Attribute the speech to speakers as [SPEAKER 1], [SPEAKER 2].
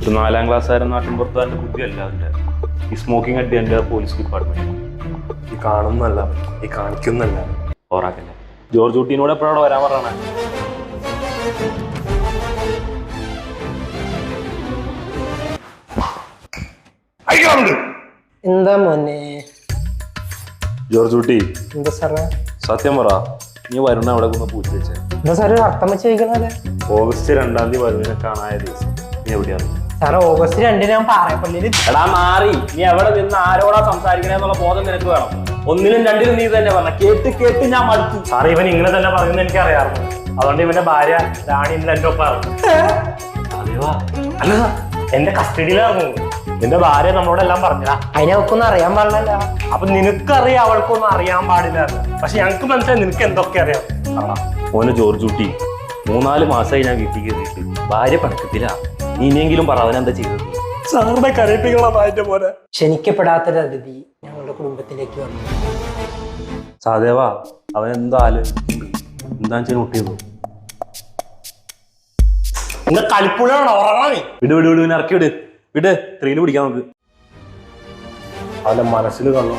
[SPEAKER 1] ഒരു 4ാം ക്ലാസ്സുകാരൻ നാട്ടിൻപുറത്താൻ്റെ ബുദ്ധിയല്ല അവൻ്റെ ഈ സ്മോക്കിംഗ് അടി എൻ്റെ പോലീസ് ഡിപ്പാർട്ട്മെന്റ്
[SPEAKER 2] ഈ കാണുന്നല്ല ഈ കാണിക്കുന്നല്ല
[SPEAKER 1] ഓറാക്കല്ലേ. ജോർജ് കുട്ടീനോട് എപ്പോഴാണ് വരാൻ പറയണേ?
[SPEAKER 3] എന്താ മോനെ?
[SPEAKER 1] ജോർജ് കുട്ടി
[SPEAKER 3] എന്താ സാറേ?
[SPEAKER 1] സത്യം പറ, നീ വരുന്ന അവിടെ ഒന്ന് പൂച്ച വെച്ചേ.
[SPEAKER 3] എന്താ സാറ് അർത്ഥം വെച്ച് ചോദിക്കണത്?
[SPEAKER 1] ഓഗസ്റ്റ് 2-ാം തീയതി വരുവിനെ കാണായ ദിവസം നീ എവിടെയാണ്?
[SPEAKER 3] സാറ് ഓഗസ്റ്റ് 2 ഞാൻ പാറയപ്പള്ളിയിൽ.
[SPEAKER 1] എടാ മാറി, നീ എവിടെ നിന്ന് ആരോടാ സംസാരിക്കണേ എന്നുള്ള ബോധം നിനക്ക് വേണം. 1-ലും 2-ലും നീ തന്നെ പറഞ്ഞ കേട്ട് കേട്ട് ഞാൻ മടുത്തു.
[SPEAKER 2] സാറേ ഇവൻ ഇങ്ങനെ തന്നെ പറയുന്നത് എനിക്ക് അറിയാറുണ്ട്. അതുകൊണ്ട് ഇവന്റെ ഭാര്യ രാണി ഇന്ന് എന്റെ ഒപ്പം ഇറങ്ങി. അല്ല എന്റെ കസ്റ്റഡിയിലിറങ്ങും. എന്റെ ഭാര്യ നമ്മളോടെല്ലാം പറഞ്ഞാ
[SPEAKER 3] അതിനെ അവക്കൊന്നും അറിയാൻ പാടില്ല.
[SPEAKER 2] അപ്പൊ നിനക്കറിയാം അവൾക്കൊന്നും അറിയാൻ പാടില്ല. പക്ഷെ ഞങ്ങൾക്ക് മനസ്സിലായി നിനക്ക് എന്തൊക്കെ അറിയാം.
[SPEAKER 1] മോനെ ജോർജ് കുട്ടി, 3-4 മാസമായി ഞാൻ വീട്ടിൽ കയറിയിട്ട് ഭാര്യ പണക്കത്തില്ല. നീ ഇനിയെങ്കിലും പറ അവനെന്താ ചെയ്തത്?
[SPEAKER 2] സാറിനെ കരയിപ്പിക്കണ ഭാര്യ പോലെ.
[SPEAKER 3] ക്ഷണിക്കപ്പെടാത്തൊരു അതിഥി ഞങ്ങളുടെ കുടുംബത്തിലേക്ക് വന്നു.
[SPEAKER 1] സാധേവാ, അവൻ എന്താ ആലോചിക്കുന്നുണ്ട്? എന്താ വെച്ചാൽ നോട്ട് ചെയ്തു.
[SPEAKER 2] എന്റെ കളിപ്പുള്ളാണ് ഉറങ്ങാൻ.
[SPEAKER 1] വിട് വിട് വിട്, ഇവനെ ഇറക്കി വിട്. വിട്, ട്രെയിന് പിടിക്കാൻ നമുക്ക്.
[SPEAKER 2] അവന്റെ മനസ്സിൽ കണ്ടു